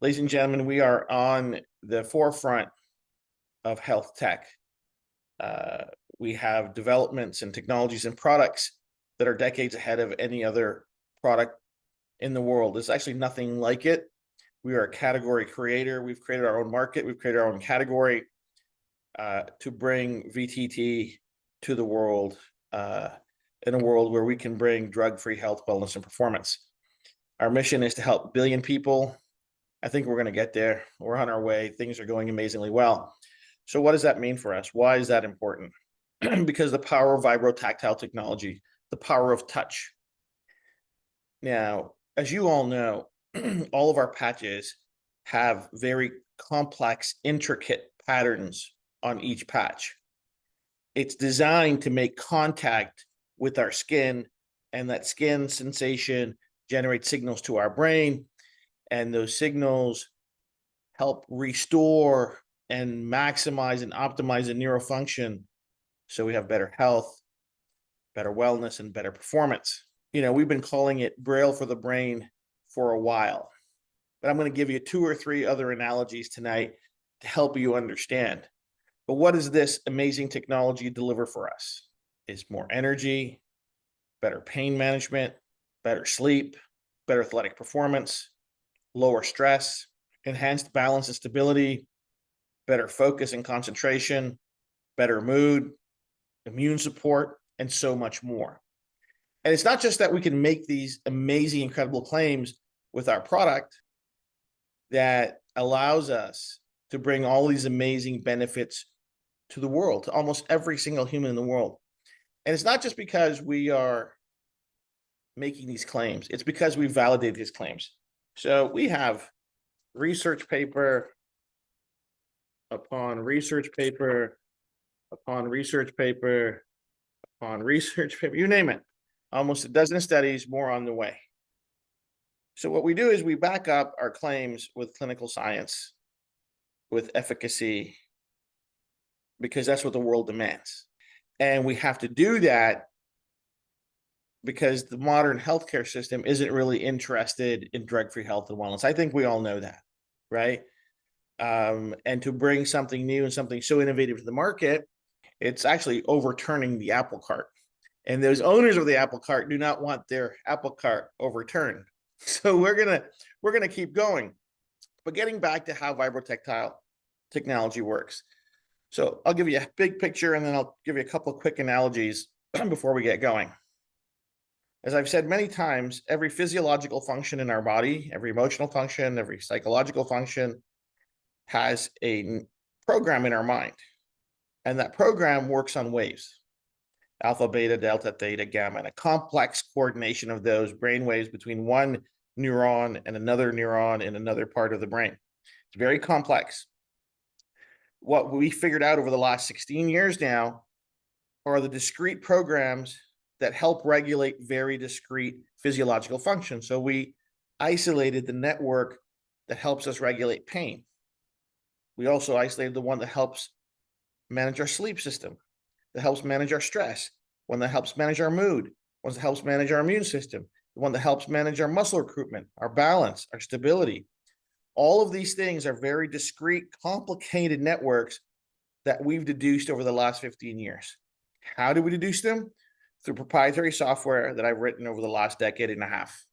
Ladies and gentlemen, we are on the forefront of health tech. Uh, we have developments and technologies and products that are decades ahead of any other product in the world. There's actually nothing like it. We are a category creator. We've created our own market. We've created our own category to bring VTT to the world in a world where we can bring drug-free health, wellness, and performance. Our mission is to help 1 billion people. I think we're going to get there. We're on our way. Things are going amazingly well. So what does that mean for us? Why is that important? Because the power of vibrotactile technology, the power of touch. Now, as you all know, all of our patches have very complex, intricate patterns on each patch. It's designed to make contact with our skin, and that skin sensation generates signals to our brain, and those signals help restore and maximize and optimize the neurofunction so we have better health, better wellness, and better performance. You know, we've been calling it Braille for the brain for a while, but I'm going to give you 2 or 3 other analogies tonight to help you understand. But what does this amazing technology deliver for us? It's more energy, better pain management, better sleep, better athletic performance, lower stress, enhanced balance and stability, better focus and concentration, better mood, immune support, and so much more. And it's not just that we can make these amazing, incredible claims with our product that allows us to bring all these amazing benefits to the world, to almost every single human in the world. And it's not just because we are making these claims, it's because we validate these claims. So we have research paper upon research paper upon research paper upon research paper, you name it. Almost a dozen studies, more on the way. So what we do is we back up our claims with clinical science, with efficacy, because that's what the world demands. And we have to do that because the modern healthcare system isn't really interested in drug-free health and wellness. I think we all know that, right? And to bring something new and something so innovative to the market, it's actually overturning the apple cart. And those owners of the apple cart do not want their apple cart overturned. So we're gonna keep going. But getting back to how vibrotactile technology works. So I'll give you a big picture and then I'll give you a couple of quick analogies before we get going. As I've said many times, every physiological function in our body, every emotional function, every psychological function has a program in our mind. And that program works on waves, alpha, beta, delta, theta, gamma, and a complex coordination of those brain waves between one neuron and another neuron in another part of the brain. It's very complex. What we figured out over the last 16 years now are the discrete programs that help regulate very discrete physiological functions. So we isolated the network that helps us regulate pain. We also isolated the one that helps manage our sleep system, that helps manage our stress, one that helps manage our mood, one that helps manage our immune system, the one that helps manage our muscle recruitment, our balance, our stability. All of these things are very discrete, complicated networks that we've deduced over the last 15 years. How do we deduce them? Through proprietary software that I've written over the last decade and a half.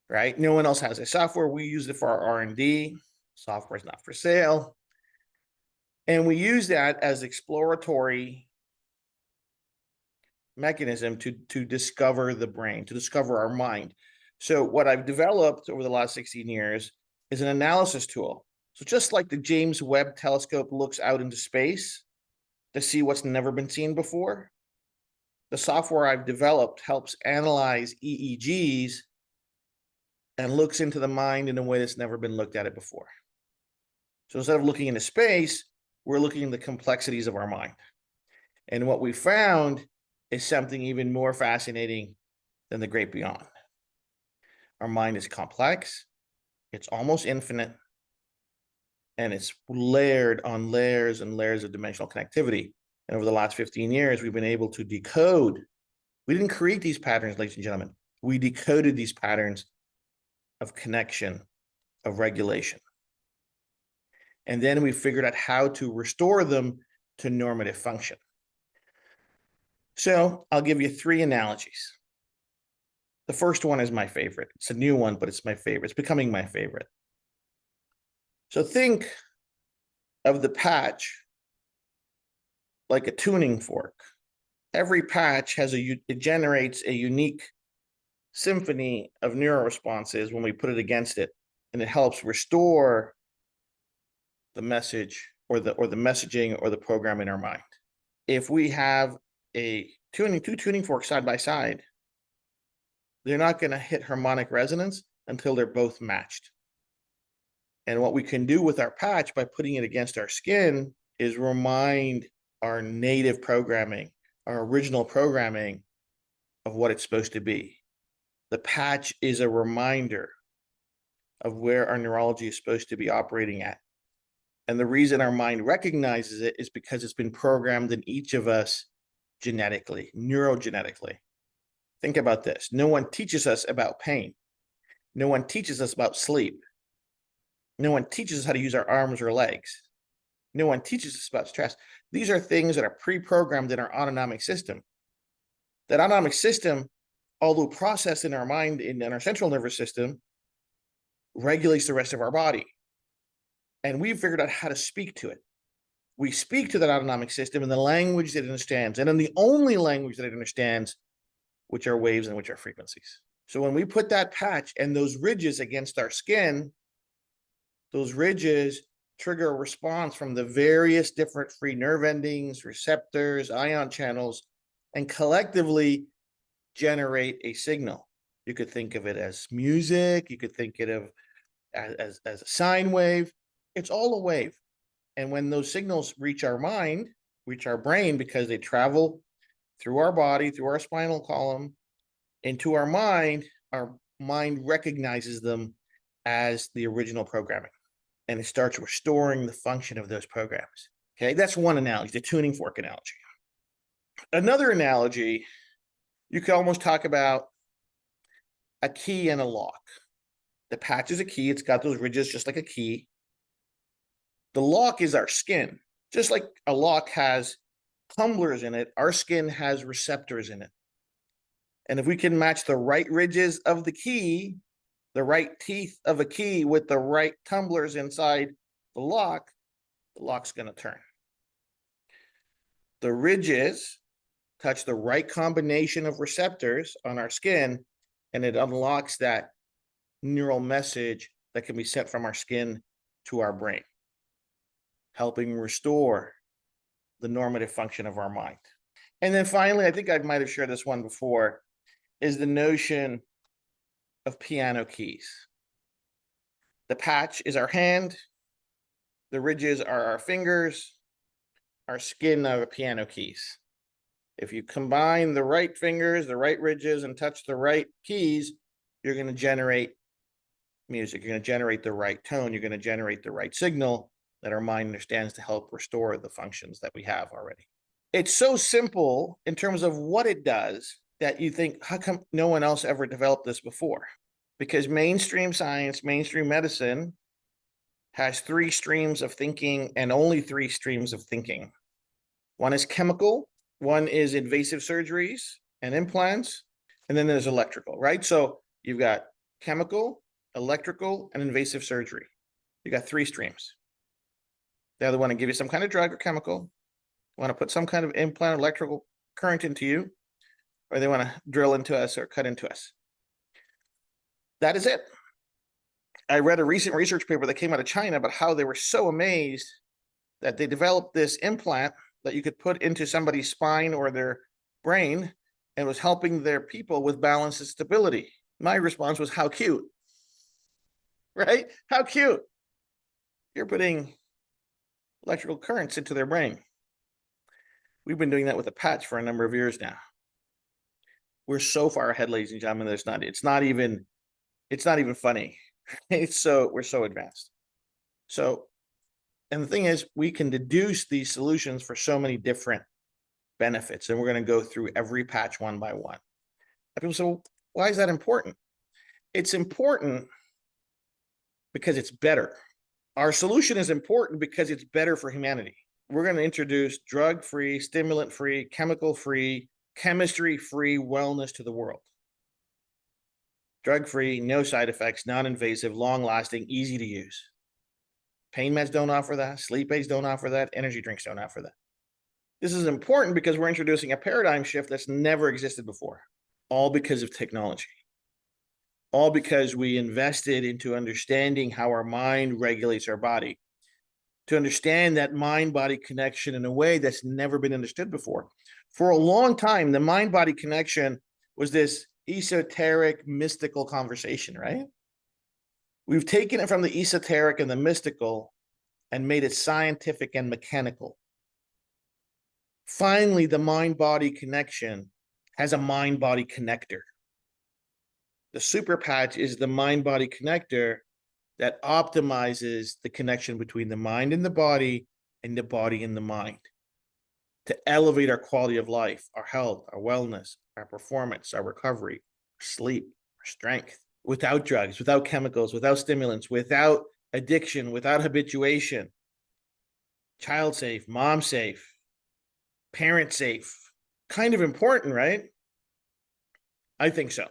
Right? No one else has a software. We use it for our R&D. Software is not for sale. And we use that as exploratory mechanism to discover the brain, to discover our mind. So what I've developed over the last 16 years is an analysis tool. So just like the James Webb Telescope looks out into space to see what's never been seen before, the software I've developed helps analyze EEGs and looks into the mind in a way that's never been looked at it before. So instead of looking into space, we're looking at the complexities of our mind. And what we found is something even more fascinating than the great beyond. Our mind is complex, it's almost infinite, and it's layered on layers and layers of dimensional connectivity. And over the last 15 years, we've been able to decode. We didn't create these patterns, ladies and gentlemen. We decoded these patterns of connection of regulation. And then we figured out how to restore them to normative function. So I'll give you 3 analogies. The first one is my favorite. It's a new one, but it's my favorite. It's becoming my favorite. So think of the patch like a tuning fork. Every patch it generates a unique symphony of neuroresponses when we put it against it, and it helps restore the message or the messaging or the program in our mind. If we have two tuning forks side by side, they're not going to hit harmonic resonance until they're both matched. And what we can do with our patch by putting it against our skin is remind our native programming, our original programming of what it's supposed to be. The patch is a reminder of where our neurology is supposed to be operating at. And the reason our mind recognizes it is because it's been programmed in each of us genetically, neurogenetically. Think about this. No one teaches us about pain. No one teaches us about sleep. No one teaches us how to use our arms or legs. No one teaches us about stress. These are things that are pre-programmed in our autonomic system. That autonomic system, although processed in our mind, in our central nervous system, regulates the rest of our body. And we've figured out how to speak to it. We speak to that autonomic system in the language that it understands, and in the only language that it understands, which are waves and which are frequencies. So when we put that patch and those ridges against our skin, those ridges trigger a response from the various different free nerve endings, receptors, ion channels, and collectively generate a signal. You could think of it as music. You could think of it as a sine wave. It's all a wave. And when those signals reach our mind, reach our brain, because they travel through our body, through our spinal column, into our mind recognizes them as the original programming. And it starts restoring the function of those programs. Okay, that's one analogy, the tuning fork analogy. Another analogy, you could almost talk about a key and a lock. The patch is a key. It's got those ridges just like a key. The lock is our skin. Just like a lock has tumblers in it, our skin has receptors in it. And if we can match the right ridges of the key, the right teeth of a key with the right tumblers inside the lock's going to turn. The ridges touch the right combination of receptors on our skin, and it unlocks that neural message that can be sent from our skin to our brain, helping restore the normative function of our mind. And then finally, I think I might have shared this one before, is the notion of piano keys. The patch is our hand, the ridges are our fingers, our skin are the piano keys. If you combine the right fingers, the right ridges, and touch the right keys, you're going to generate music. You're going to generate the right tone. You're going to generate the right signal that our mind understands to help restore the functions that we have already. It's so simple in terms of what it does that you think, how come no one else ever developed this before? Because mainstream science, mainstream medicine has 3 streams of thinking and only 3 streams of thinking. One is chemical, one is invasive surgeries and implants, and then there's electrical, right? So you've got chemical, electrical, and invasive surgery. You got 3 streams. They either want to give you some kind of drug or chemical, want to put some kind of implant, electrical current into you, or they want to drill into us or cut into us. That is it. I read a recent research paper that came out of China about how they were so amazed that they developed this implant that you could put into somebody's spine or their brain and was helping their people with balance and stability. My response was, how cute, right? How cute. You're putting electrical currents into their brain. We've been doing that with a patch for a number of years now. We're so far ahead, ladies and gentlemen, it's not even funny. We're so advanced. So, and the thing is, we can deduce these solutions for so many different benefits, and we're going to go through every patch one by one. And people say, well, why is that important? It's important because it's better. Our solution is important because it's better for humanity. We're going to introduce drug-free, stimulant-free, chemical-free, chemistry-free wellness to the world. Drug-free, no side effects, non-invasive, long-lasting, easy to use. Pain meds don't offer that. Sleep aids don't offer that. Energy drinks don't offer that. This is important because we're introducing a paradigm shift that's never existed before, all because of technology. All because we invested into understanding how our mind regulates our body, to understand that mind-body connection in a way that's never been understood before. For a long time, the mind-body connection was this esoteric, mystical conversation, right? We've taken it from the esoteric and the mystical and made it scientific and mechanical. Finally, the mind-body connection has a mind-body connector. The super patch is the mind-body connector that optimizes the connection between the mind and the body and the mind to elevate our quality of life, our health, our wellness, our performance, our recovery, our sleep, our strength, without drugs, without chemicals, without stimulants, without addiction, without habituation. Child safe, mom safe, parent safe. Kind of important, right? I think so.